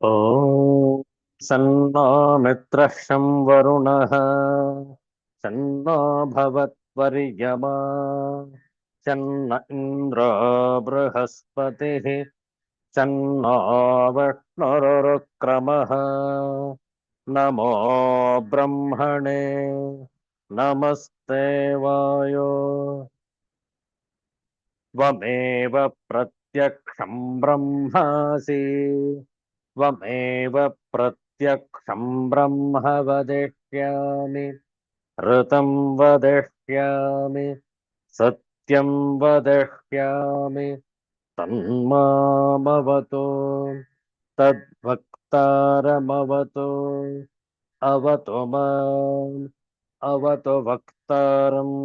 ॐ सन्नो मित्रः शं वरुणः सन्नो भवत्वर्यमा सन्न इन्द्रो बृहस्पतिः सन्नो विष्णुरुक्रमः नमो ब्रह्मणे नमस्ते वायो त्वमेव प्रत्यक्षं ब्रह्मासि त्वमेव प्रत्यक्षं ब्रह्म वदिष्यामि ऋतं वदिष्यामि सत्यं वदिष्यामि तन्मामवतु तद्वक्तारमवतु अवतु माम् अवतु वक्तारम्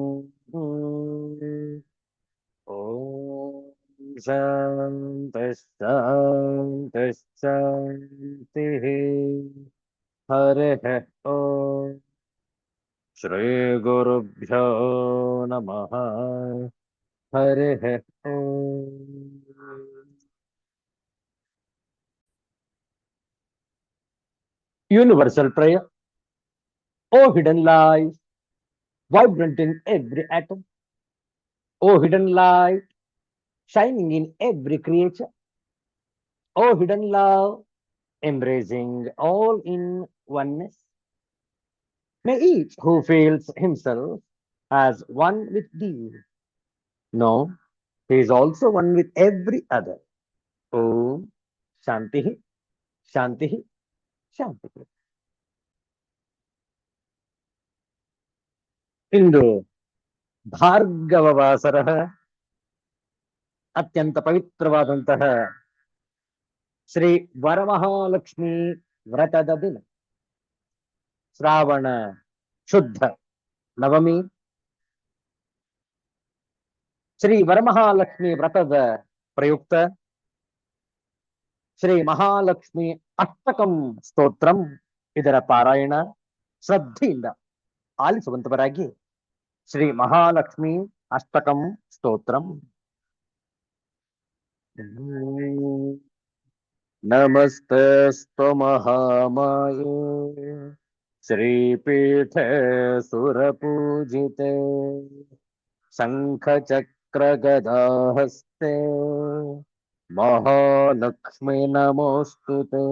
ॐ शान्तिः शान्तिः शान्तिः हरिः ॐ श्रीगुरुभ्यो नमः हरिः ॐ Universal prayer. O hidden light, vibrant in every atom. O hidden light, shining in every creature. O hidden love, embracing all in oneness. May each who feels himself as one with thee know he is also one with every other. Om Shanti Shanti Shanti. ಇಂದು ಭಾರ್ಗವ ವಾಸರ ಅತ್ಯಂತ ಪವಿತ್ರವಾದಂತಹ ಶ್ರೀ ವರಮಹಾಲಕ್ಷ್ಮಿ ವ್ರತದ ದಿನ ಶ್ರಾವಣ ಶುದ್ಧ ನವಮಿ. ಶ್ರೀ ವರಮಹಾಲಕ್ಷ್ಮಿ ವ್ರತದ ಪ್ರಯುಕ್ತ ಶ್ರೀ ಮಹಾಲಕ್ಷ್ಮಿ ಅಷ್ಟಕಂ ಸ್ತೋತ್ರಂ ಇದರ ಪಾರಾಯಣ ಶ್ರದ್ಧೆಯಿಂದ ಆಲಿಸುವಂತವರಾಗಿ ಶ್ರೀ ಮಹಾಲಕ್ಷ್ಮಿ ಅಷ್ಟಕಂ ಸ್ತೋತ್ರಂ. ನಮಸ್ತಸ್ತು ಮಹಾಮಾಯೇ ಶ್ರೀಪೀಠೆ ಸುರಪೂಜಿತೆ शङ्खचक्रगदाहस्ते महालक्ष्मी नमोऽस्तुते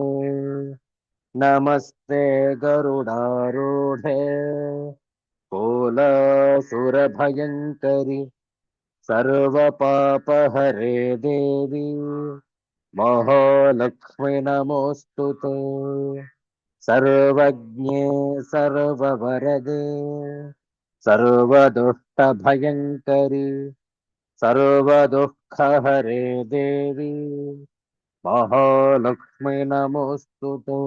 नमस्ते गरुडारूढे कोलासुरभयङ्करि सर्वपापहरे देवी महालक्ष्मी नमोऽस्तुते सर्वज्ञे सर्ववरदे सर्वदुष्टभयङ्करि सर्वदुःखहरे देवी महालक्ष्मी नमोऽस्तुते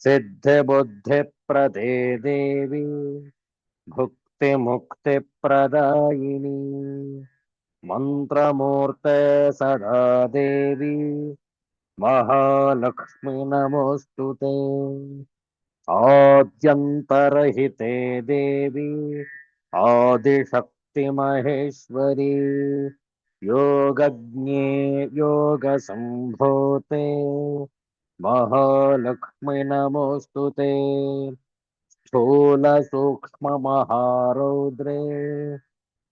सिद्धिबुद्धिप्रदे देवी भुक्तिमुक्तिप्रदायिनी मन्त्रमूर्ते सदा देवी महालक्ष्मी नमोऽस्तुते आद्यन्तरहिते देवी आदिशक्ति महेश्वरी योगज्ञे योगसम्भूते महालक्ष्मी नमोऽस्तुते स्थूलसूक्ष्ममहारौद्रे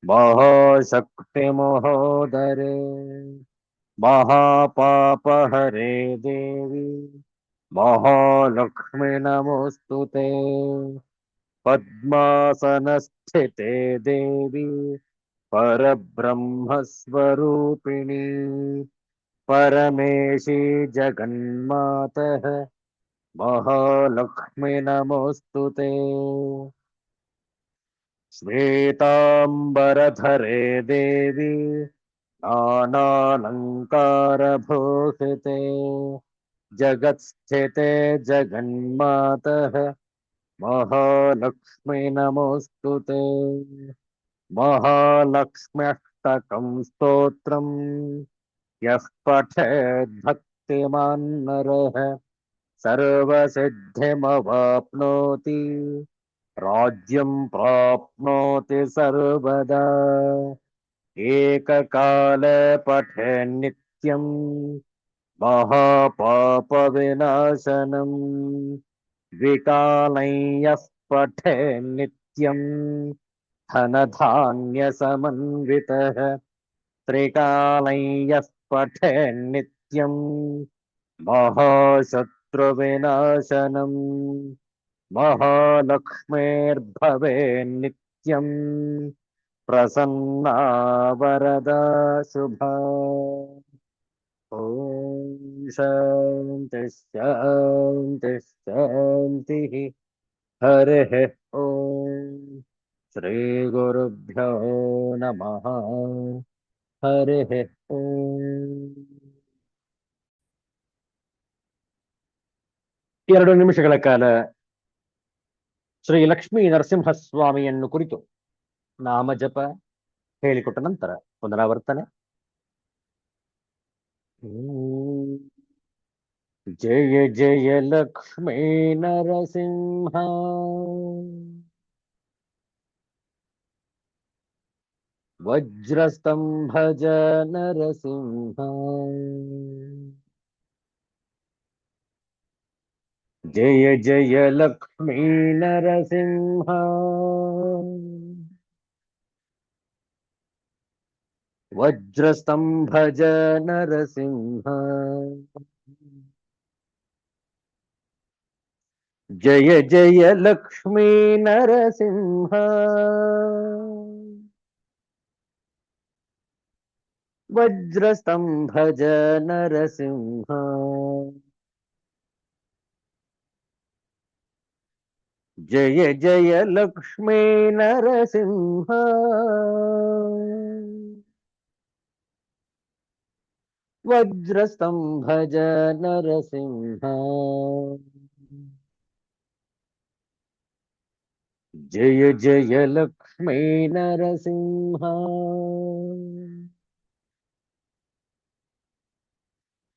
महाशक्ति महोदरे महापापहरे देवी महालक्ष्मी नमोऽस्तुते पद्मासनस्थिते देवी परब्रह्मस्वरूपिणी परमेशी जगन्मातः महालक्ष्मी नमोऽस्तुते श्वेताम्बरधरे देवी नानालङ्कारभूषिते जगत्स्थिते जगन्मातः महालक्ष्मी नमोऽस्तुते महालक्ष्म्यष्टकं स्तोत्रम् यः पठेद्भक्तिमान् नरः सर्वसिद्धिमवाप्नोति राज्यं प्राप्नोति सर्वदा एककाले पठेन्नित्यम् महापापविनाशनम् द्विकालं यः पठे नित्यम् धनधान्यसमन्वितः त्रिकालं यः पठे नित्यम् महाशत्रुविनाशनम् महालक्ष्मीर्भवे नित्यम् प्रसन्ना वरदा शुभा। ॐ शान्ति शान्ति शान्तिः। हरिः ॐ श्रीगुरुभ्यो नमः। हरिः ॐ। 2 ನಿಮಿಷಗಳ ಕಾಲ ಶ್ರೀ ಲಕ್ಷ್ಮೀ ನರಸಿಂಹಸ್ವಾಮಿಯನ್ನು ಕುರಿತು ನಾಮಜಪ ಹೇಳಿಕೊಟ್ಟ ನಂತರ ಪುನರಾವರ್ತನೆ. ಜಯ ಜಯ ಲಕ್ಷ್ಮೀ ನರಸಿಂಹ, ವಜ್ರಸ್ತಂಭಜ ನರಸಿಂಹ. ಜಯ ಜಯ ಲಕ್ಷ್ಮೀ ನರಸಿಂಹ, ವಜ್ರಸ್ತಂಭಜ ನರಸಿಂಹ. ಜಯ ಜಯ ಲಕ್ಷ್ಮೀ ನರಸಿಂಹ, ವಜ್ರಸ್ತಂಭಜ ನರಸಿಂಹ. ಜಯ ಜಯ ಲಕ್ಷ್ಮೀ ನರಸಿಂಹ, ವಜ್ರಸ್ತಂಭಜ ನರಸಿಂಹ. ಜಯ ಜಯ ಲಕ್ಷ್ಮೀ ನರಸಿಂಹ,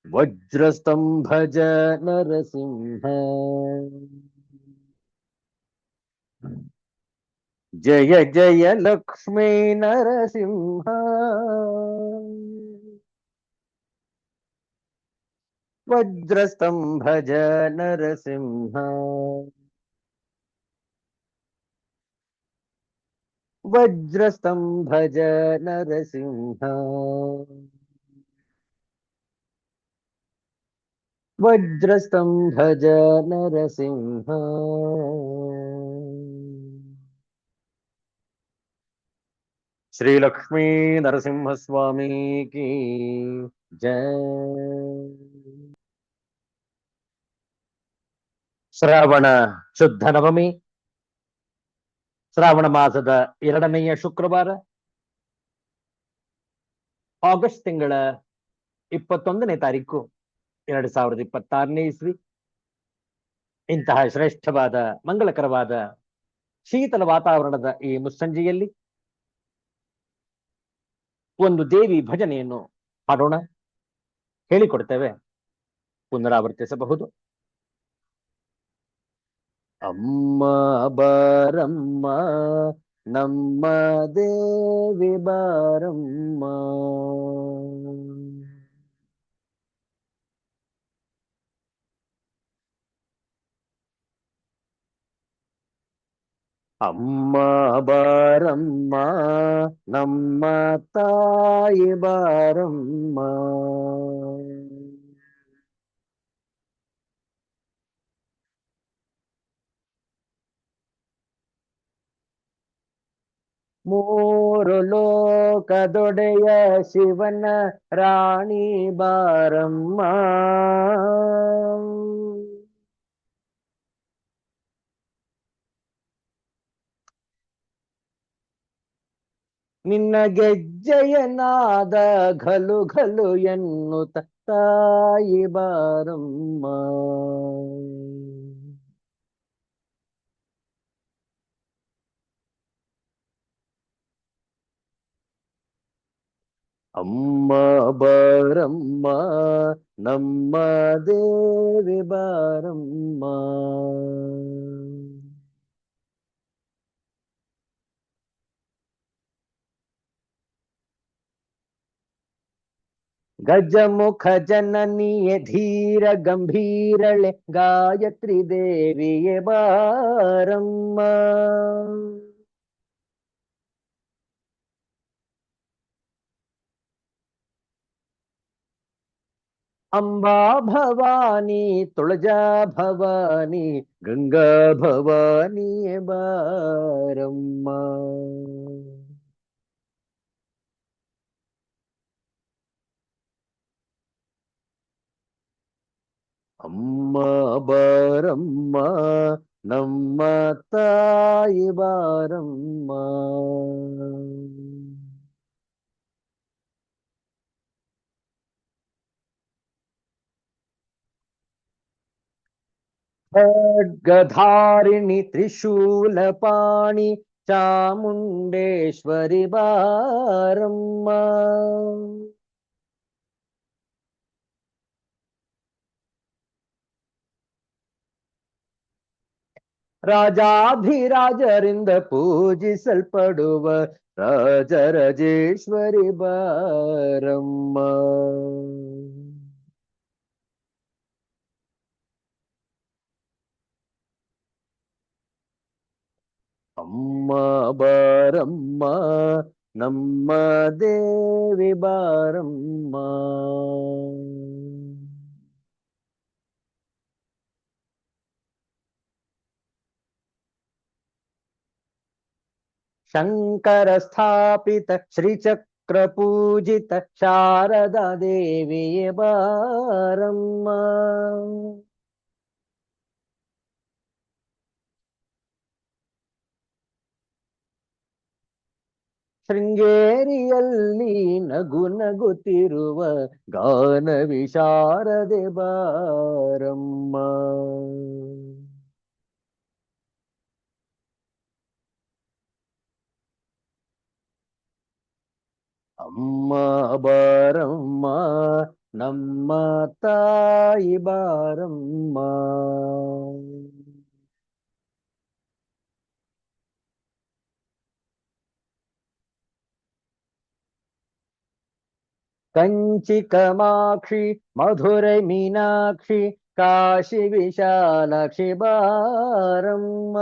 ವಜ್ರಸ್ತಂಭಜ ನರಸಿಂಹ. ಜಯ ಜಯ ಲಕ್ಷ್ಮೀ ನರಸಿಂಹ, ವಜ್ರಸ್ತಂಭಜ ನರಸಿಂಹ. ವಜ್ರಸ್ತಂಭಜ ನರಸಿಂಹ. ವಜ್ರಸ್ತಂಭಜ ನರಸಿಂಹ. ಶ್ರೀ ಲಕ್ಷ್ಮೀ ನರಸಿಂಹಸ್ವಾಮಿ ಕಿ ಜಯ. ಶ್ರಾವಣ ಶುದ್ಧ ನವಮಿ, ಶ್ರಾವಣ ಮಾಸದ 2ನೆಯ ಶುಕ್ರವಾರ, ಆಗಸ್ಟ್ ತಿಂಗಳ 21ನೇ ತಾರೀಕು 2026ನೇ ಇಸ್ವಿ. ಇಂತಹ ಶ್ರೇಷ್ಠವಾದ ಮಂಗಳಕರವಾದ ಶೀತಲ ವಾತಾವರಣದ ಈ ಮುಸ್ಸಂಜೆಯಲ್ಲಿ ಒಂದು ದೇವಿ ಭಜನೆಯನ್ನು ಹಾಡೋಣ. ಹೇಳಿಕೊಡ್ತೇವೆ, ಪುನರಾವರ್ತಿಸಬಹುದು. ಅಮ್ಮ ಬಾರಮ್ಮ ನಮ್ಮ ದೇವಿ ಬಾರಮ್ಮ, ಅಮ್ಮ ಬಾರಮ್ಮ ನಮ್ಮ ತಾಯಿ ಬಾರಮ್ಮ. ಮೂರು ಲೋಕದೊಡೆಯ ಶಿವನ ರಾಣಿ ಬಾರಮ್ಮ, ನಿನ್ನ ಗೆಜ್ಜೆಯನಾದ ಘಲು ಘಲು ಎನ್ನುತ್ತ ತಾಯಿ ಬಾರಮ್ಮ. ಅಮ್ಮ ಬಾರಮ್ಮ ನಮ್ಮ ದೇವಿ ಬಾರಮ್ಮ. ಗಜಮುಖ ಜನನಿಯೇ ಧೀರ ಗಂಭೀರಳೆ ಗಾಯತ್ರಿ ದೇವಿಯೇ ಬಾರಮ್ಮ. ಅಂಬಾ ಭವಾನಿ ತುಳಜಾ ಭವಾನಿ ಗಂಗಾ ಭವಾನಿಯೇ ಬಾರಮ್ಮ. ಅಮ್ಮ ಬಾರಮ್ಮ ನಮ್ಮ ತಾಯಿ ಬಾರಮ್ಮ. ಖಡ್ಗಧಾರಿಣಿ ತ್ರಿಶೂಲಪಾಣಿ ಚಾಮುಂಡೇಶ್ವರಿ ಬಾರಮ್ಮ. ರಾಜಾಧಿರಾಜರಿಂದ ಪೂಜಿಸಲ್ಪಡುವ ರಾಜರಾಜೇಶ್ವರಿ ಬಾರಮ್ಮ. ಅಮ್ಮ ಬಾರಮ್ಮ ನಮ್ಮ ದೇವಿ ಬಾರಮ್ಮ. ಶಂಕರ ಸ್ಥಾಪಿತ ಶ್ರೀಚಕ್ರ ಪೂಜಿತ ಶಾರದಾ ದೇವಿಯೇ ಬಾರಮ್ಮ. ಶೃಂಗೇರಿಯಲ್ಲಿ ನಗು ನಗುತ್ತಿರುವ ಗಾನ ವಿಶಾರದೆ ಬಾರಮ್ಮ. ಅಮ್ಮ ಬಾರಮ್ಮ ನಮ್ಮ ತಾಯಿ ಬಾರಮ್ಮ. ಕಂಚಿ ಕಮಾಕ್ಷಿ ಮಧುರೈ ಮೀನಾಕ್ಷಿ ಕಾಶಿ ವಿಶಾಲಾಕ್ಷಿ ಬಾರಮ್ಮ.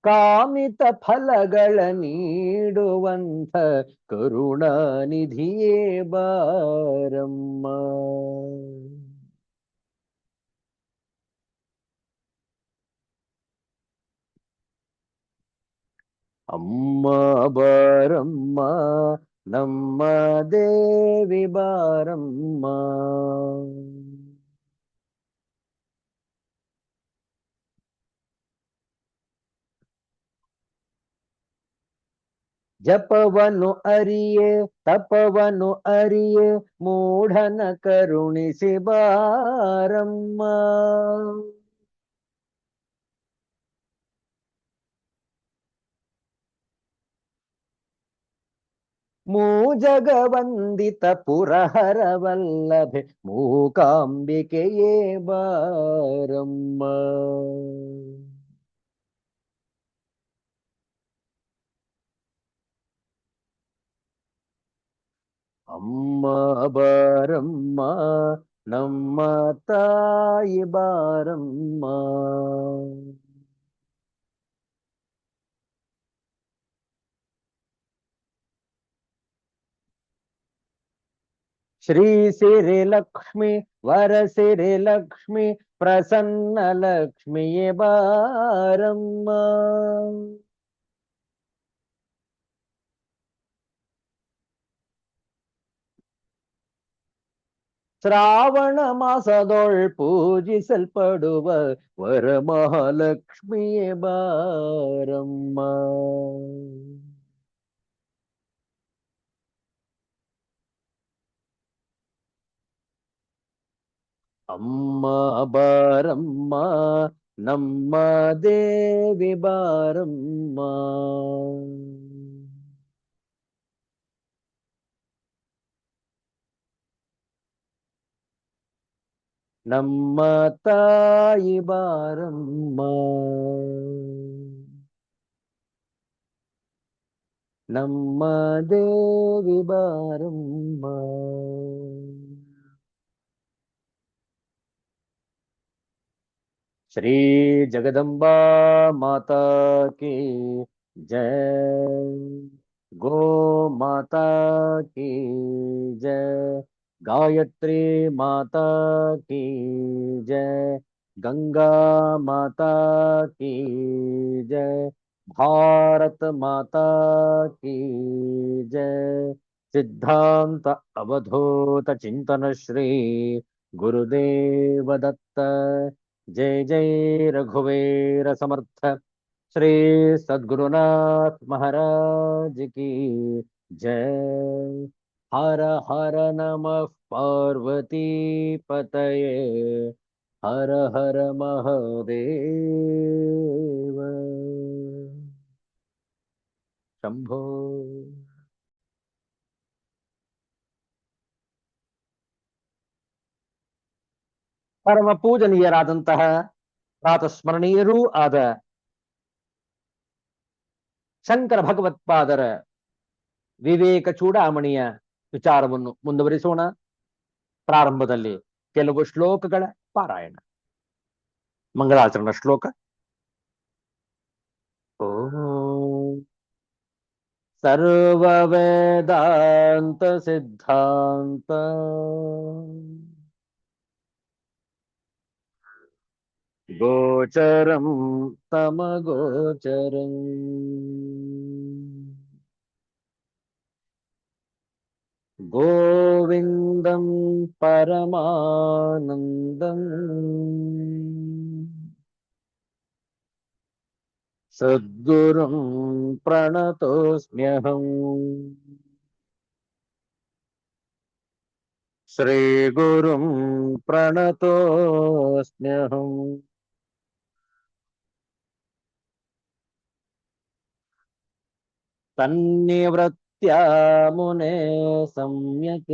ಕಾಮಿತ ಫಲಗಳ ನೀಡುವಂಥ ಕರುಣಾನಿಧಿಯೇ ಬಾರಮ್ಮ. ಅಮ್ಮ ಬಾರಮ್ಮ ನಮ್ಮ ದೇವಿ ಬಾರಮ್ಮ. ಜಪವನು ಅರಿಯೆ ತಪವನು ಅರಿಯೆ ಮೂಢನ ಕರುಣಿಸಿ ಬಾರಮ್ಮ. ಮೂಜಗವಂದಿತ ಪುರಹರ ವಲ್ಲಭೆ ಮೂಕಾಂಬಿಕೆಯೇ ಬಾರಮ್ಮ. ಅಮ್ಮ ಬಾರಮ್ಮ ನಮ್ಮ ತಾಯಿ ಬಾರಮ್ಮ. ಶ್ರೀ ಸಿರಿ ಲಕ್ಷ್ಮಿ ವರಸಿರಿ ಲಕ್ಷ್ಮಿ ಪ್ರಸನ್ನ ಲಕ್ಷ್ಮಿಯೇ ಬಾರಮ್ಮ. ಶ್ರಾವಣ ಮಾಸದೊಳ್ ಪೂಜಿಸಲ್ಪಡುವ ವರಮಹಾಲಕ್ಷ್ಮಿಯೇ ಬಾರಮ್ಮ. ಅಮ್ಮ ಬಾರಮ್ಮ ನಮ್ಮ ದೇವಿ ಬಾರಮ್ಮ. ನಮ್ಮ ತಾಯಿ ಬಾರಮ್ಮ, ನಮ್ಮ ದೇವಿ ಬಾರಮ್ಮ. श्री जगदम्बा माता की जय। गो माता की जय। गायत्री माता की जय। गंगा माता की जय। भारत माता की जय। सिद्धांत अवधूत चिंतन श्री गुरुदेव दत्त। जय जय रघुवीर समर्थ श्री सद्गुरुनाथ महाराज की जय। हर हर नमः पार्वती पतये, हर हर महादेव शंभो। ಪರಮ ಪೂಜನೀಯರಾದಂತಹ ಪ್ರಾತಸ್ಮರಣೀಯರೂ ಆದ ಶಂಕರ ಭಗವತ್ಪಾದರ ವಿವೇಕ ಚೂಡಾಮಣಿಯ ವಿಚಾರವನ್ನು ಮುಂದುವರಿಸೋಣ. ಪ್ರಾರಂಭದಲ್ಲಿ ಕೆಲವು ಶ್ಲೋಕಗಳ ಪಾರಾಯಣ. ಮಂಗಳಾಚರಣ ಶ್ಲೋಕ. ಓಂ ಸರ್ವ ವೇದಾಂತ ಸಿದ್ಧಾಂತ ಗೋಚರಂ ತಮಗೋಚರಂ ಗೋವಿಂದಂ ಪರಮಾನಂದಂ ಸದ್ಗುರುಂ ಪ್ರಣತೋಸ್ಮ್ಯಹಂ. ಶ್ರೀಗುರುಂ ಪ್ರಣತೋಸ್ಮ್ಯಹಂ. ತನ್ನಿವೃತ್ತ್ಯಾ ಮುನೇ ಸಮ್ಯಕ್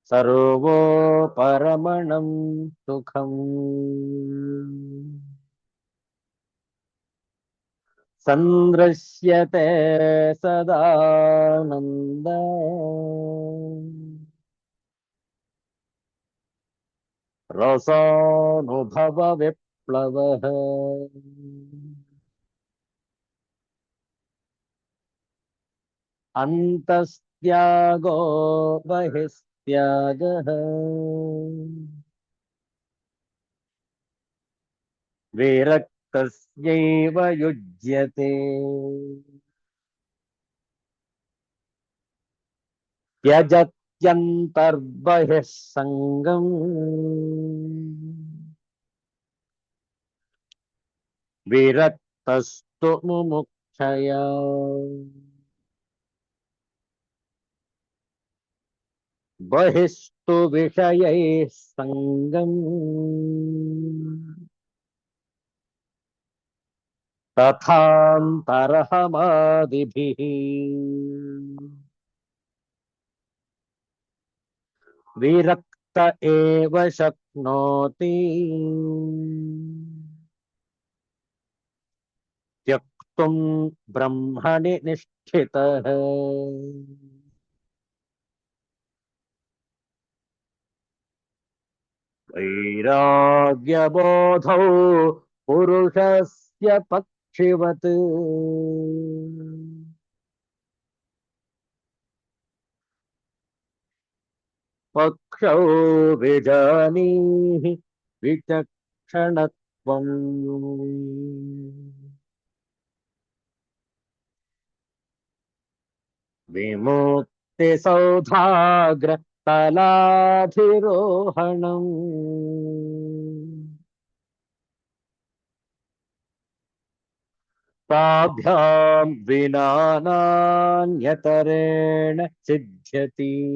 ಸರ್ವೋಪರಮಣಂ ಸುಖಂ. ಸಂದೃಶ್ಯತೆ ಸದಾನಂದ ರಸಾನುಭವ ವಿಪ್ಲವಃ. ಅಂತಸ್ತ್ಯಾಗೋ ಬಹಿಸ್ತ್ಯಾಗಃ. ವಿರಕ್ತಸ್ಯೈವ ಯುಜ್ಯತೆ. ತ್ಯಜತ್ಯಂತರ್ಬಹಿಃ ಸಂಗಂ. ವಿರಕ್ತಸ್ತು ಮುಮುಕ್ಷಯಾ. ಬಹಿಸ್ತು ವಿಷಯೈಃ ಸಂಗಂ. ತಥಾಂತರಹಮಾದಿಭಿಃ. ವಿರಕ್ತ ಏವ ಶಕ್ನೋತಿ ತ್ಯಕ್ತುಂ ಬ್ರಹ್ಮಣಿ ನಿಷ್ಠಿತಃ. ವೈರಾಗ್ಯಬೋಧೌ ಪುರುಷಸ್ಯ ಪಕ್ಷಿವತ್. ಪಕ್ಷೌ ವಿಜಾನೀಹಿ ವಿಚಕ್ಷಣತ್ವಂ. ವಿಮುಕ್ತಿ ಸೌಧಾಗ್ರ ತಲಾಧಿರೋಹಣಂ. ತಾಭ್ಯಾಂ ವಿನಾ ನಾನ್ಯತರೇಣ ಸಿದ್ಧ್ಯತಿ.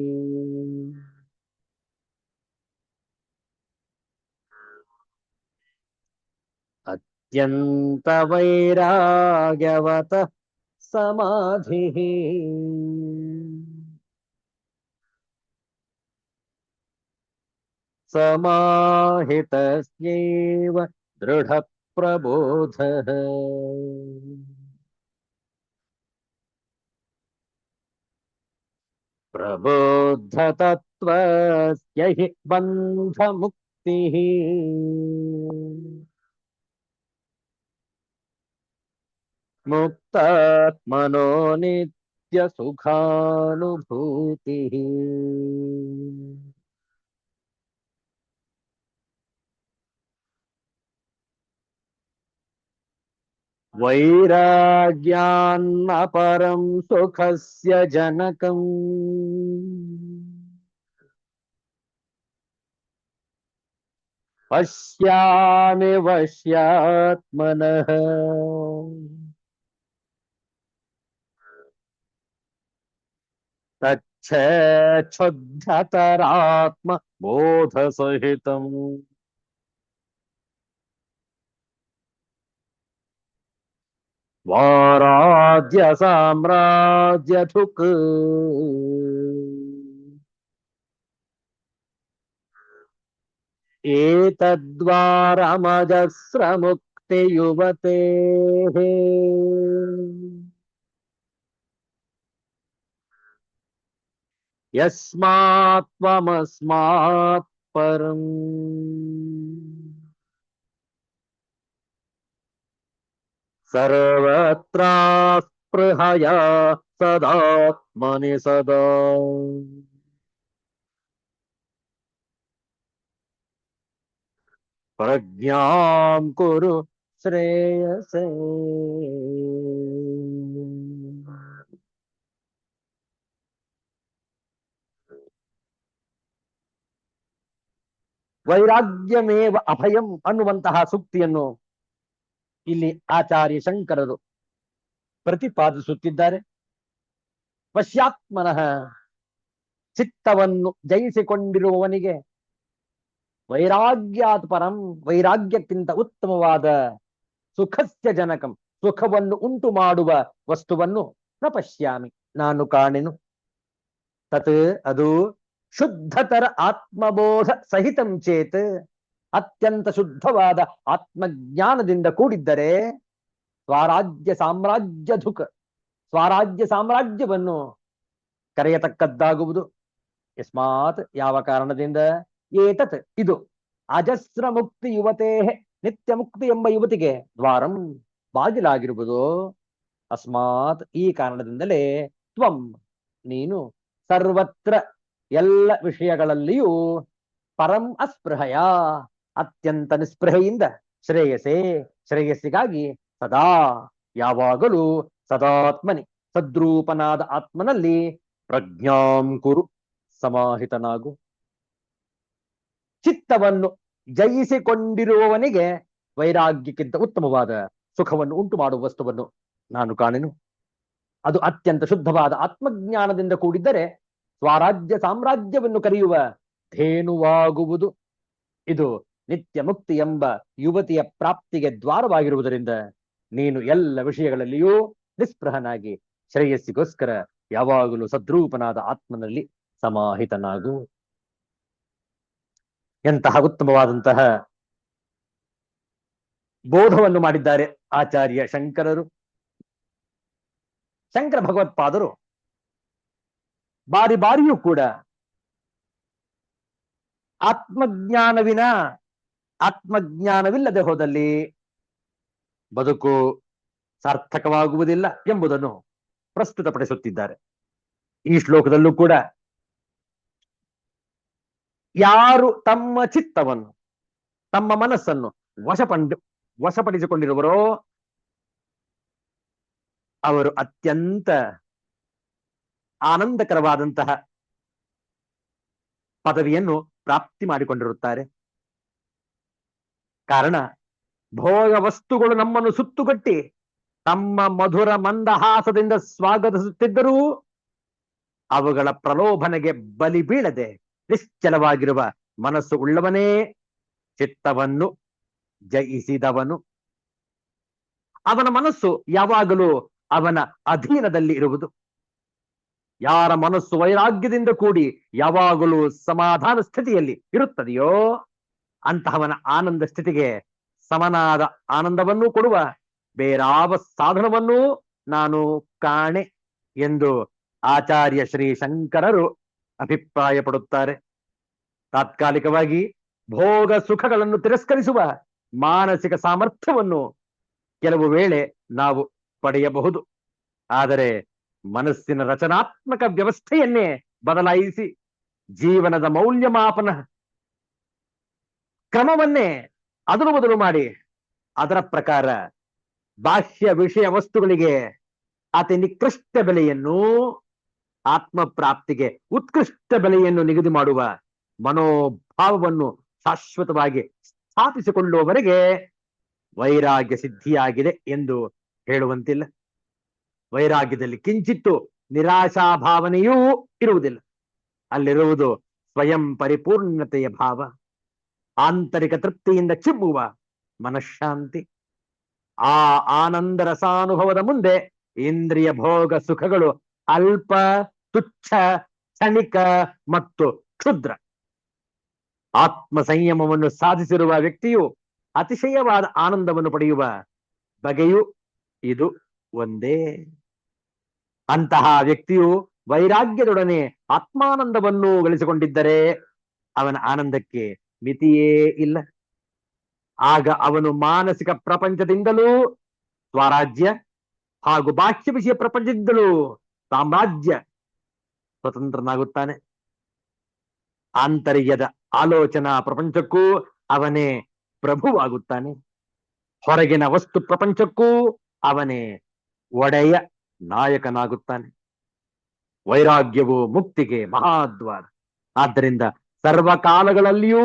ಅತ್ಯಂತ ವೈರಾಗ್ಯವತಃ ಸಮಾಧಿಃ. समाहितस्येव दृढप्रबोधः प्रबोद्धतत्त्वस्य हि बन्धमुक्तिः मुक्तात्मनो नित्यसुखानुभूतिः वैराग्यान्नपरं सुखस्य जनकम् पश्यामि वश्यात्मनः तच्छुद्धतरात्म बोधसहितम् वाराज्य साम्राज्यधुक् एतद्वारमजस्रमुक्तियुवतेः यस्मात् त्वमस्मात् परम् सर्वत्र स्पृहया सदात्मनि सदा प्रज्ञां कुरु श्रेयसे ವೈರಾಗ್ಯಮೇವ ಅಭಯಂ ಅನ್ನುವಂತಹ ಸೂಕ್ತಿಯನ್ನು ಇಲ್ಲಿ ಆಚಾರ್ಯ ಶಂಕರರು ಪ್ರತಿಪಾದಿಸುತ್ತಿದ್ದಾರೆ. ವಶ್ಯಾತ್ಮನಃ, ಚಿತ್ತವನ್ನು ಜಯಿಸಿಕೊಂಡಿರುವವನಿಗೆ ವೈರಾಗ್ಯಾತ್ ಪರಂ, ವೈರಾಗ್ಯಕ್ಕಿಂತ ಉತ್ತಮವಾದ ಸುಖಸ್ಯ ಜನಕಂ, ಸುಖವನ್ನು ಉಂಟು ಮಾಡುವ ವಸ್ತುವನ್ನು ನ ಪಶ್ಯಾಮಿ, ನಾನು ಕಾಣೆನು. ತತ್, ಅದು ಶುದ್ಧತರ ಆತ್ಮಬೋಧ ಸಹಿತಂ ಚೇತ್, ಅತ್ಯಂತ ಶುದ್ಧವಾದ ಆತ್ಮಜ್ಞಾನದಿಂದ ಕೂಡಿದ್ದರೆ ಸ್ವರಾಜ್ಯ ಸಾಮ್ರಾಜ್ಯಧುಕ್, ಸ್ವರಾಜ್ಯ ಸಾಮ್ರಾಜ್ಯವನ್ನು ಕರೆಯತಕ್ಕದ್ದಾಗುವುದು. ಯಸ್ಮಾತ್, ಯಾವ ಕಾರಣದಿಂದ, ಏತತ್ ಇದು, ಅಜಸ್ರ ಮುಕ್ತಿ ಯುವತೇ, ನಿತ್ಯ ಮುಕ್ತಿ ಎಂಬ ಯುವತಿಗೆ ದ್ವಾರಂ ಬಾಗಿಲಾಗಿರುವುದು. ಅಸ್ಮಾತ್, ಈ ಕಾರಣದಿಂದಲೇ, ತ್ವಂ ನೀನು, ಸರ್ವತ್ರ ಎಲ್ಲ ವಿಷಯಗಳಲ್ಲಿಯೂ, ಪರಂ ಅಸ್ಪೃಹಯ ಅತ್ಯಂತ ನಿಸ್ಪೃಹೆಯಿಂದ, ಶ್ರೇಯಸೆ ಶ್ರೇಯಸ್ಸಿಗಾಗಿ, ಸದಾ ಯಾವಾಗಲೂ, ಸದಾತ್ಮನಿ ಸದ್ರೂಪನಾದ ಆತ್ಮನಲ್ಲಿ, ಪ್ರಜ್ಞಾಂ ಕುರು ಸಮಾಹಿತನಾಗು. ಚಿತ್ತವನ್ನು ಜಯಿಸಿಕೊಂಡಿರುವವನಿಗೆ ವೈರಾಗ್ಯಕ್ಕಿಂತ ಉತ್ತಮವಾದ ಸುಖವನ್ನು ಉಂಟು ಮಾಡುವ ವಸ್ತುವನ್ನು ನಾನು ಕಾಣೆನು. ಅದು ಅತ್ಯಂತ ಶುದ್ಧವಾದ ಆತ್ಮಜ್ಞಾನದಿಂದ ಕೂಡಿದ್ದರೆ ಸ್ವರಾಜ್ಯ ಸಾಮ್ರಾಜ್ಯವನ್ನು ಕರೆಯುವ ಧೇನುವಾಗುವುದು. ಇದು ನಿತ್ಯ ಮುಕ್ತಿ ಎಂಬ ಯುವತಿಯ ಪ್ರಾಪ್ತಿಗೆ ದ್ವಾರವಾಗಿರುವುದರಿಂದ ನೀನು ಎಲ್ಲ ವಿಷಯಗಳಲ್ಲಿಯೂ ನಿಸ್ಪೃಹನಾಗಿ ಶ್ರೇಯಸ್ಸಿಗೋಸ್ಕರ ಯಾವಾಗಲೂ ಸದ್ರೂಪನಾದ ಆತ್ಮನಲ್ಲಿ ಸಮಾಹಿತನಾಗು. ಎಂತಹ ಉತ್ತಮವಾದಂತಹ ಬೋಧವನ್ನು ಮಾಡಿದ್ದಾರೆ ಆಚಾರ್ಯ ಶಂಕರರು. ಶಂಕರ ಭಗವತ್ಪಾದರು ಬಾರಿ ಬಾರಿಯೂ ಕೂಡ ಆತ್ಮಜ್ಞಾನವಿಲ್ಲದೆ ಹೋದಲ್ಲಿ ಬದುಕು ಸಾರ್ಥಕವಾಗುವುದಿಲ್ಲ ಎಂಬುದನ್ನು ಪ್ರಸ್ತುತಪಡಿಸುತ್ತಿದ್ದಾರೆ. ಈ ಶ್ಲೋಕದಲ್ಲೂ ಕೂಡ ಯಾರು ತಮ್ಮ ಚಿತ್ತವನ್ನು, ತಮ್ಮ ಮನಸ್ಸನ್ನು ವಶಪಡಿಸಿಕೊಂಡಿರುವರೋ ಅವರು ಅತ್ಯಂತ ಆನಂದಕರವಾದಂತಹ ಪದವಿಯನ್ನು ಪ್ರಾಪ್ತಿ ಮಾಡಿಕೊಂಡಿರುತ್ತಾರೆ. ಕಾರಣ, ಭೋಗ ವಸ್ತುಗಳು ನಮ್ಮನ್ನು ಸುತ್ತುಗಟ್ಟಿ ತಮ್ಮ ಮಧುರ ಮಂದಹಾಸದಿಂದ ಸ್ವಾಗತಿಸುತ್ತಿದ್ದರೂ ಅವುಗಳ ಪ್ರಲೋಭನೆಗೆ ಬಲಿ ಬೀಳದೆ ನಿಶ್ಚಲವಾಗಿರುವ ಮನಸ್ಸು ಉಳ್ಳವನೇ ಚಿತ್ತವನ್ನು ಜಯಿಸಿದವನು. ಅವನ ಮನಸ್ಸು ಯಾವಾಗಲೂ ಅವನ ಅಧೀನದಲ್ಲಿ ಇರುವುದು. ಯಾರ ಮನಸ್ಸು ವೈರಾಗ್ಯದಿಂದ ಕೂಡಿ ಯಾವಾಗಲೂ ಸಮಾಧಾನ ಸ್ಥಿತಿಯಲ್ಲಿ ಇರುತ್ತದೆಯೋ ಅಂತಹವನ ಆನಂದ ಸ್ಥಿತಿಗೆ ಸಮನಾದ ಆನಂದವನ್ನು ಕೊಡುವ ಬೇರಾವ ಸಾಧನವನ್ನೂ ನಾನು ಕಾಣೆ ಎಂದು ಆಚಾರ್ಯ ಶ್ರೀ ಶಂಕರರು ಅಭಿಪ್ರಾಯ ಪಡುತ್ತಾರೆ. ತಾತ್ಕಾಲಿಕವಾಗಿ ಭೋಗ ಸುಖಗಳನ್ನು ತಿರಸ್ಕರಿಸುವ ಮಾನಸಿಕ ಸಾಮರ್ಥ್ಯವನ್ನು ಕೆಲವು ವೇಳೆ ನಾವು ಪಡೆಯಬಹುದು. ಆದರೆ ಮನಸ್ಸಿನ ರಚನಾತ್ಮಕ ವ್ಯವಸ್ಥೆಯನ್ನೇ ಬದಲಾಯಿಸಿ ಜೀವನದ ಮೌಲ್ಯಮಾಪನ ಕ್ರಮವನ್ನೇ ಅದಲು ಬದಲು ಮಾಡಿ ಅದರ ಪ್ರಕಾರ ಬಾಹ್ಯ ವಿಷಯ ವಸ್ತುಗಳಿಗೆ ಅತಿ ನಿಕೃಷ್ಟ ಬೆಲೆಯನ್ನು, ಆತ್ಮ ಪ್ರಾಪ್ತಿಗೆ ಉತ್ಕೃಷ್ಟ ಬೆಲೆಯನ್ನು ನಿಗದಿ ಮಾಡುವ ಮನೋಭಾವವನ್ನು ಶಾಶ್ವತವಾಗಿ ಸ್ಥಾಪಿಸಿಕೊಳ್ಳುವವರೆಗೆ ವೈರಾಗ್ಯ ಸಿದ್ಧಿಯಾಗಿದೆ ಎಂದು ಹೇಳುವಂತಿಲ್ಲ. ವೈರಾಗ್ಯದಲ್ಲಿ ಕಿಂಚಿತ್ತು ನಿರಾಶಾಭಾವನೆಯೂ ಇರುವುದಿಲ್ಲ. ಅಲ್ಲಿರುವುದು ಸ್ವಯಂ ಪರಿಪೂರ್ಣತೆಯ ಭಾವ, ಆಂತರಿಕ ತೃಪ್ತಿಯಿಂದ ಚಿಮ್ಮುವ ಮನಃಶಾಂತಿ. ಆ ಆನಂದ ರಸಾನುಭವದ ಮುಂದೆ ಇಂದ್ರಿಯ ಭೋಗ ಸುಖಗಳು ಅಲ್ಪ, ತುಚ್ಛ, ಕ್ಷಣಿಕ ಮತ್ತು ಕ್ಷುದ್ರ. ಆತ್ಮ ಸಂಯಮವನ್ನು ಸಾಧಿಸಿರುವ ವ್ಯಕ್ತಿಯು ಅತಿಶಯವಾದ ಆನಂದವನ್ನು ಪಡೆಯುವ ಬಗೆಯು ಇದು ಒಂದೇ. ಅಂತಹ ವ್ಯಕ್ತಿಯು ವೈರಾಗ್ಯದೊಡನೆ ಆತ್ಮಾನಂದವನ್ನು ಗಳಿಸಿಕೊಂಡಿದ್ದರೆ ಅವನ ಆನಂದಕ್ಕೆ ಮಿತಿಯೇ ಇಲ್ಲ. ಆಗ ಅವನು ಮಾನಸಿಕ ಪ್ರಪಂಚದಿಂದಲೂ ಸ್ವರಾಜ್ಯ ಹಾಗೂ ಬಾಹ್ಯ ವಿಷಯ ಪ್ರಪಂಚದಿಂದಲೂ ಸಾಮ್ರಾಜ್ಯ ಸ್ವತಂತ್ರನಾಗುತ್ತಾನೆ. ಆಂತರ್ಯದ ಆಲೋಚನಾ ಪ್ರಪಂಚಕ್ಕೂ ಅವನೇ ಪ್ರಭುವಾಗುತ್ತಾನೆ. ಹೊರಗಿನ ವಸ್ತು ಪ್ರಪಂಚಕ್ಕೂ ಅವನೇ ಒಡೆಯ ನಾಯಕನಾಗುತ್ತಾನೆ. ವೈರಾಗ್ಯವು ಮುಕ್ತಿಗೆ ಮಹಾದ್ವಾರ. ಆದ್ದರಿಂದ ಸರ್ವಕಾಲಗಳಲ್ಲಿಯೂ,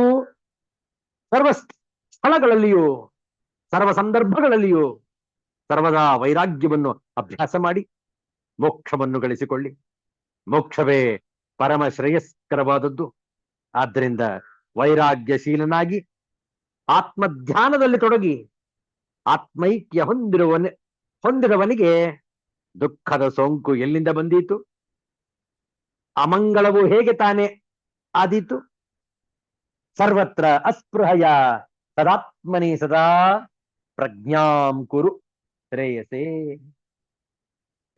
ಸರ್ವ ಸ್ಥಳಗಳಲ್ಲಿಯೂ, ಸರ್ವ ಸಂದರ್ಭಗಳಲ್ಲಿಯೂ ಸರ್ವದಾ ವೈರಾಗ್ಯವನ್ನು ಅಭ್ಯಾಸ ಮಾಡಿ ಮೋಕ್ಷವನ್ನು ಗಳಿಸಿಕೊಳ್ಳಿ. ಮೋಕ್ಷವೇ ಪರಮ ಶ್ರೇಯಸ್ಕರವಾದದ್ದು. ಆದ್ದರಿಂದ ವೈರಾಗ್ಯಶೀಲನಾಗಿ ಆತ್ಮಧ್ಯಾನದಲ್ಲಿ ತೊಡಗಿ ಆತ್ಮೈಕ್ಯ ಹೊಂದಿರುವವನಿಗೆ ದುಃಖದ ಸೋಂಕು ಎಲ್ಲಿಂದ ಬಂದೀತು? ಅಮಂಗಳವು ಹೇಗೆ ತಾನೇ ಆದೀತು? ಸರ್ವತ್ರ ಅಸ್ಪೃಹಯ ಸದಾತ್ಮನಿ ಸದಾ ಪ್ರಜ್ಞಾಂ ಕುರು ಶ್ರೇಯಸೇ.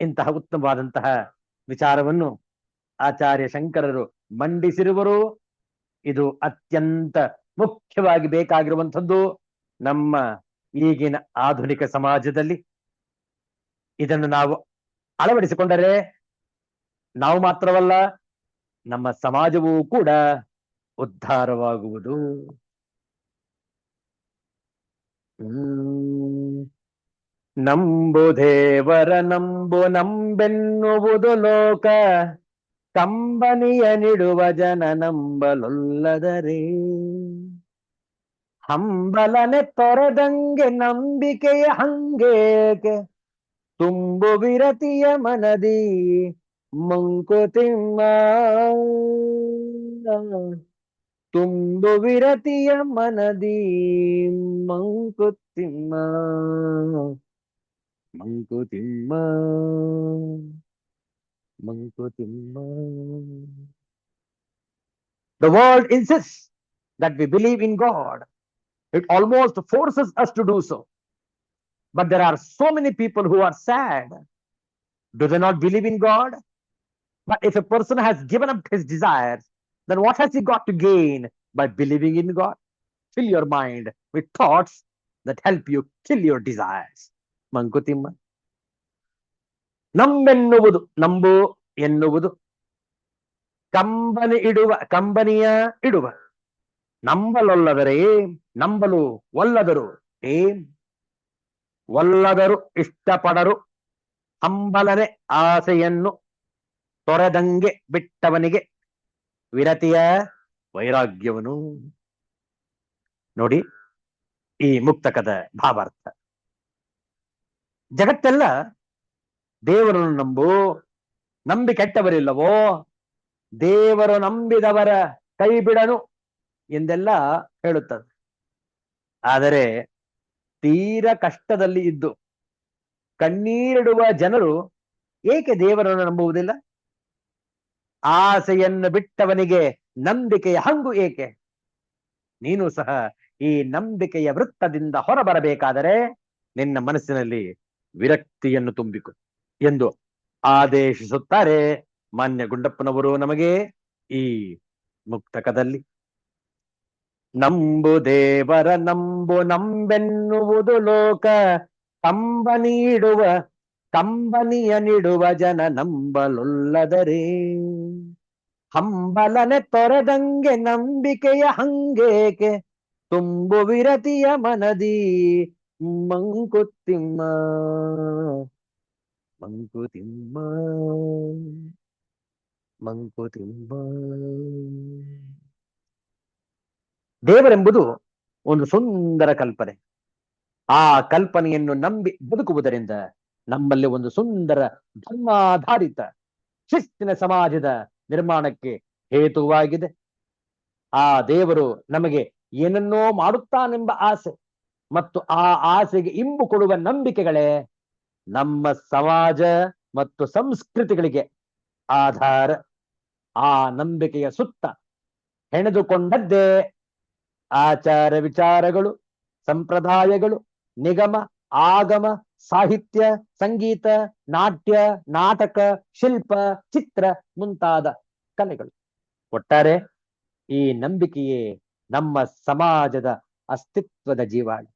ಇಂತಹ ಉತ್ತಮವಾದಂತಹ ವಿಚಾರವನ್ನು ಆಚಾರ್ಯ ಶಂಕರರು ಮಂಡಿಸಿರುವರು. ಇದು ಅತ್ಯಂತ ಮುಖ್ಯವಾಗಿ ಬೇಕಾಗಿರುವಂಥದ್ದು ನಮ್ಮ ಈಗಿನ ಆಧುನಿಕ ಸಮಾಜದಲ್ಲಿ. ಇದನ್ನು ನಾವು ಅಳವಡಿಸಿಕೊಂಡರೆ ನಾವು ಮಾತ್ರವಲ್ಲ, ನಮ್ಮ ಸಮಾಜವೂ ಕೂಡ ಉದ್ಧಾರವಾಗುವುದು. ನಂಬು ದೇವರ ನಂಬು ನಂಬೆನ್ನುವುದು ಲೋಕ, ಕಂಬನಿಯ ನಿಡುವ ಜನ ನಂಬಲೊಲ್ಲದರೆ. ಹಂಬಲನೆ ತೊರೆದಂಗೆ ನಂಬಿಕೆಯ ಹಂಗೇಕೆ, ತುಂಬು ವಿರತಿಯ ಮನದಿ ಮಂಕುತಿಮ್ಮ. ತುಂಬು ವಿರತಿಯ ಮನದಿ Mankutimma, Mankutimma, Mankutimma. The world insists that we believe in God. It almost forces us to do so. But there are so many people who are sad. Do they not believe in God? But if a person has given up his desires, then what has he got to gain by believing in God? Fill your mind with thoughts that help you kill your desires. Mankutimma. ನಂಬೆನ್ನುವುದು, ನಂಬು ಎನ್ನುವುದು, ಕಂಬನಿಯ ಇಡುವ. ನಂಬಲೊಲ್ಲದರೆ, ನಂಬಲು ಒಲ್ಲದರು, ಒಲ್ಲದರು ಇಷ್ಟಪಡರು. ಹಂಬಲನೆ ಆಸೆಯನ್ನು ತೊರೆದಂಗೆ ಬಿಟ್ಟವನಿಗೆ ವಿರತಿಯ ವೈರಾಗ್ಯವನು. ನೋಡಿ ಈ ಮುಕ್ತಕದ ಭಾವಾರ್ಥ. ಜಗತ್ತೆಲ್ಲ ದೇವರನ್ನು ನಂಬು, ನಂಬಿ ಕೆಟ್ಟವರಿಲ್ಲವೋ, ದೇವರು ನಂಬಿದವರ ಕೈ ಬಿಡನು ಎಂದೆಲ್ಲ ಹೇಳುತ್ತದೆ. ಆದರೆ ತೀರ ಕಷ್ಟದಲ್ಲಿ ಇದ್ದು ಕಣ್ಣೀರಿಡುವ ಜನರು ಏಕೆ ದೇವರನ್ನು ನಂಬುವುದಿಲ್ಲ? ಆಸೆಯನ್ನು ಬಿಟ್ಟವನಿಗೆ ನಂಬಿಕೆಯ ಹಂಗು ಏಕೆ? ನೀನು ಸಹ ಈ ನಂಬಿಕೆಯ ವೃತ್ತದಿಂದ ಹೊರಬರಬೇಕಾದರೆ ನಿನ್ನ ಮನಸ್ಸಿನಲ್ಲಿ ವಿರಕ್ತಿಯನ್ನು ತುಂಬಿಕೊ ಎಂದು ಆದೇಶಿಸುತ್ತಾರೆ ಮಾನ್ಯ ಗುಂಡಪ್ಪನವರು ನಮಗೆ ಈ ಮುಕ್ತಕದಲ್ಲಿ. ನಂಬು ದೇವರ ನಂಬು ನಂಬೆನ್ನುವುದು ಲೋಕ, ಕಂಬನಿಯ ನೀಡುವ ಜನ ನಂಬಲೊಲ್ಲದರೆ, ಹಂಬಲನೆ ತೊರೆದಂಗೆ ನಂಬಿಕೆಯ ಹಂಗೇಕೆ, ತುಂಬು ವಿರತಿಯ ಮನದಿ ಮಂಕುತಿಮ್ಮ ಮಂಕುತಿಮ್ಮ ಮಂಕುತಿಮ್ಮ. ದೇವರೆಂಬುದು ಒಂದು ಸುಂದರ ಕಲ್ಪನೆ. ಆ ಕಲ್ಪನೆಯನ್ನು ನಂಬಿ ಬದುಕುವುದರಿಂದ ನಮ್ಮಲ್ಲಿ ಒಂದು ಸುಂದರ ಧರ್ಮಾಧಾರಿತ ಶಿಸ್ತಿನ ಸಮಾಜದ ನಿರ್ಮಾಣಕ್ಕೆ ಹೇತುವಾಗಿದೆ. ಆ ದೇವರು ನಮಗೆ ಏನನ್ನೋ ಮಾಡುತ್ತಾನೆಂಬ ಆಸೆ ಮತ್ತು ಆ ಆಸೆಗೆ ಇಂಬು ಕೊಡುವ ನಂಬಿಕೆಗಳೇ ನಮ್ಮ ಸಮಾಜ ಮತ್ತು ಸಂಸ್ಕೃತಿಗಳಿಗೆ ಆಧಾರ. ಆ ನಂಬಿಕೆಯ ಸುತ್ತ ಹೆಣೆದುಕೊಂಡದ್ದೇ ಆಚಾರ ವಿಚಾರಗಳು, ಸಂಪ್ರದಾಯಗಳು, ನಿಗಮ, ಆಗಮ, ಸಾಹಿತ್ಯ, ಸಂಗೀತ, ನಾಟ್ಯ, ನಾಟಕ, ಶಿಲ್ಪ, ಚಿತ್ರ ಮುಂತಾದ ಕಲೆಗಳು. ಒಟ್ಟಾರೆ ಈ ನಂಬಿಕೆಯೇ ನಮ್ಮ ಸಮಾಜದ ಅಸ್ತಿತ್ವದ ಜೀವಾಳ.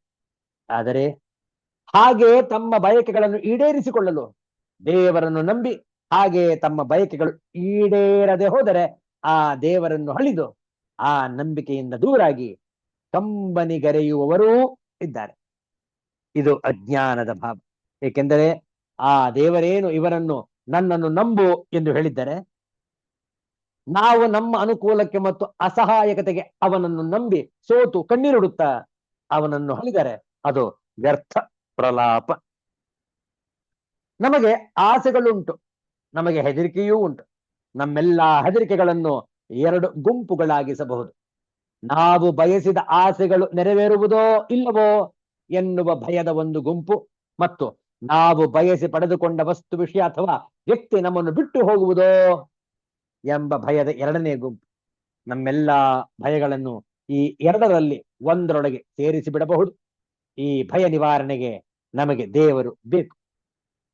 ಆದರೆ ಹಾಗೆ ತಮ್ಮ ಬಯಕೆಗಳನ್ನು ಈಡೇರಿಸಿಕೊಳ್ಳಲು ದೇವರನ್ನು ನಂಬಿ ಹಾಗೆ ತಮ್ಮ ಬಯಕೆಗಳು ಈಡೇರದೆ ಹೋದರೆ ಆ ದೇವರನ್ನು ಹಳಿದು ಆ ನಂಬಿಕೆಯಿಂದ ದೂರಾಗಿ ಕಂಬನಿಗರೆಯುವವರೂ ಇದ್ದಾರೆ. ಇದು ಅಜ್ಞಾನದ ಭಾವ. ಏಕೆಂದರೆ ಆ ದೇವರೇನು ಇವರನ್ನು ನನ್ನನ್ನು ನಂಬು ಎಂದು ಹೇಳಿದ್ದರೆ, ನಾವು ನಮ್ಮ ಅನುಕೂಲಕ್ಕೆ ಮತ್ತು ಅಸಹಾಯಕತೆಗೆ ಅವನನ್ನು ನಂಬಿ ಸೋತು ಕಣ್ಣೀರಿಡುತ್ತಾ ಅವನನ್ನು ಹಳಿದರೆ ಅದು ವ್ಯರ್ಥ ಪ್ರಲಾಪ. ನಮಗೆ ಆಸೆಗಳುಂಟು, ನಮಗೆ ಹೆದರಿಕೆಯೂ ಉಂಟು. ನಮ್ಮೆಲ್ಲಾ ಹೆದರಿಕೆಗಳನ್ನು ಎರಡು ಗುಂಪುಗಳಾಗಿಸಬಹುದು. ನಾವು ಬಯಸಿದ ಆಸೆಗಳು ನೆರವೇರುವುದೋ ಇಲ್ಲವೋ ಎನ್ನುವ ಭಯದ ಒಂದು ಗುಂಪು, ಮತ್ತು ನಾವು ಬಯಸಿ ಪಡೆದುಕೊಂಡ ವಸ್ತು, ವಿಷಯ ಅಥವಾ ವ್ಯಕ್ತಿ ನಮ್ಮನ್ನು ಬಿಟ್ಟು ಹೋಗುವುದೋ ಎಂಬ ಭಯದ ಎರಡನೇ ಗುಂಪು. ನಮ್ಮೆಲ್ಲಾ ಭಯಗಳನ್ನು ಈ ಎರಡರಲ್ಲಿ ಒಂದರೊಳಗೆ ಸೇರಿಸಿ ಬಿಡಬಹುದು. ಈ ಭಯ ನಿವಾರಣೆಗೆ ನಮಗೆ ದೇವರು ಬೇಕು.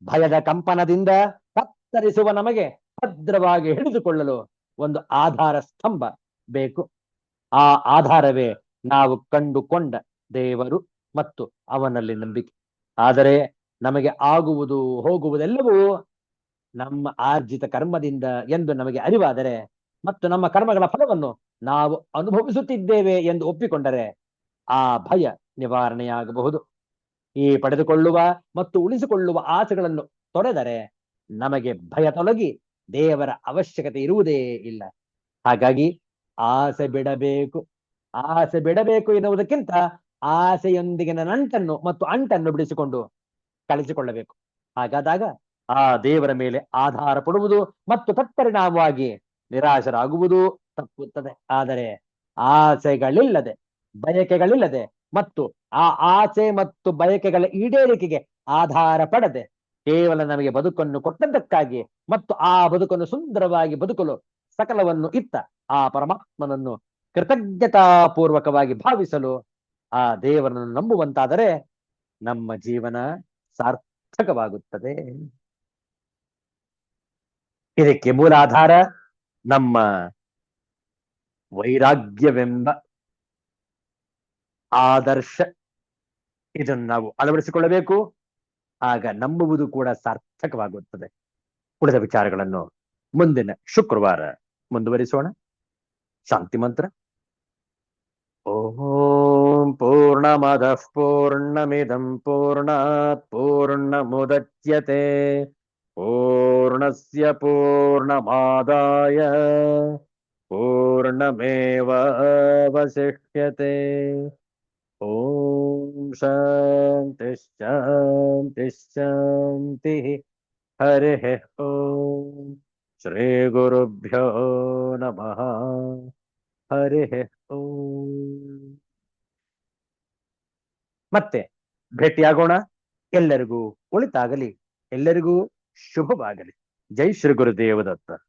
ಭಯದ ಕಂಪನದಿಂದ ಕತ್ತರಿಸುವ ನಮಗೆ ಭದ್ರವಾಗಿ ಹಿಡಿದುಕೊಳ್ಳಲು ಒಂದು ಆಧಾರ ಸ್ತಂಭ ಬೇಕು. ಆ ಆಧಾರವೇ ನಾವು ಕಂಡುಕೊಂಡ ದೇವರು ಮತ್ತು ಅವನಲ್ಲಿ ನಂಬಿಕೆ. ಆದರೆ ನಮಗೆ ಆಗುವುದು ಹೋಗುವುದೆಲ್ಲವೂ ನಮ್ಮ ಆರ್ಜಿತ ಕರ್ಮದಿಂದ ಎಂದು ನಮಗೆ ಅರಿವಾದರೆ ಮತ್ತು ನಮ್ಮ ಕರ್ಮಗಳ ಫಲವನ್ನು ನಾವು ಅನುಭವಿಸುತ್ತಿದ್ದೇವೆ ಎಂದು ಒಪ್ಪಿಕೊಂಡರೆ ಆ ಭಯ ನಿವಾರಣೆಯಾಗಬಹುದು. ಈ ಪಡೆದುಕೊಳ್ಳುವ ಮತ್ತು ಉಳಿಸಿಕೊಳ್ಳುವ ಆಸೆಗಳನ್ನು ತೊರೆದರೆ ನಮಗೆ ಭಯ ತೊಲಗಿ ದೇವರ ಅವಶ್ಯಕತೆ ಇರುವುದೇ ಇಲ್ಲ. ಹಾಗಾಗಿ ಆಸೆ ಬಿಡಬೇಕು. ಆಸೆ ಬಿಡಬೇಕು ಎನ್ನುವುದಕ್ಕಿಂತ ಆಸೆಯೊಂದಿಗಿನ ನಂಟನ್ನು ಮತ್ತು ಅಂಟನ್ನು ಬಿಡಿಸಿಕೊಂಡು ಕಳಿಸಿಕೊಳ್ಳಬೇಕು. ಹಾಗಾದಾಗ ಆ ದೇವರ ಮೇಲೆ ಆಧಾರ ಪಡುವುದು ಮತ್ತು ತತ್ಪರಿಣಾಮವಾಗಿ ನಿರಾಶರಾಗುವುದು ತಪ್ಪುತ್ತದೆ. ಆದರೆ ಆಸೆಗಳಿಲ್ಲದೆ, ಬಯಕೆಗಳಿಲ್ಲದೆ ಮತ್ತು ಆ ಆಸೆ ಮತ್ತು ಬಯಕೆಗಳ ಈಡೇರಿಕೆಗೆ ಆಧಾರ ಪಡದೆ ಕೇವಲ ನಮಗೆ ಬದುಕನ್ನು ಕೊಟ್ಟದ್ದಕ್ಕಾಗಿ ಮತ್ತು ಆ ಬದುಕನ್ನು ಸುಂದರವಾಗಿ ಬದುಕಲು ಸಕಲವನ್ನು ಇತ್ತ ಆ ಪರಮಾತ್ಮನನ್ನು ಕೃತಜ್ಞತಾಪೂರ್ವಕವಾಗಿ ಭಾವಿಸಲು ಆ ದೇವರನ್ನು ನಂಬುವಂತಾದರೆ ನಮ್ಮ ಜೀವನ ಸಾರ್ಥಕವಾಗುತ್ತದೆ. ಇದಕ್ಕೆ ಮೂಲಾಧಾರ ನಮ್ಮ ವೈರಾಗ್ಯವೆಂಬ ಆದರ್ಶ. ಇದನ್ನು ನಾವು ಅಳವಡಿಸಿಕೊಳ್ಳಬೇಕು. ಆಗ ನಂಬುವುದು ಕೂಡ ಸಾರ್ಥಕವಾಗುತ್ತದೆ. ಉಳಿದ ವಿಚಾರಗಳನ್ನು ಮುಂದಿನ ಶುಕ್ರವಾರ ಮುಂದುವರಿಸೋಣ. ಶಾಂತಿ ಮಂತ್ರ. ಓಂ ಪೂರ್ಣಮದಃ ಪೂರ್ಣಮಿದಂ ಪೂರ್ಣಾತ್ ಪೂರ್ಣಮುದಚ್ಯತೆ ಪೂರ್ಣಸ್ಯ ಪೂರ್ಣಮಾದಾಯ ಪೂರ್ಣಮೇವಾವಶಿಷ್ಯತೆ. ಓಂ ಶಾಂತಿ ಶಾಂತಿ ಶಾಂತಿ. ಹರಿ ಓಂ. ಶ್ರೀ ಗುರುಭ್ಯೋ ನಮಃ. ಹರಿ ಓಂ. ಮತ್ತೆ ಭೇಟಿಯಾಗೋಣ. ಎಲ್ಲರಿಗೂ ಒಳಿತಾಗಲಿ, ಎಲ್ಲರಿಗೂ ಶುಭವಾಗಲಿ. ಜೈ ಶ್ರೀ ಗುರುದೇವ ದತ್ತ.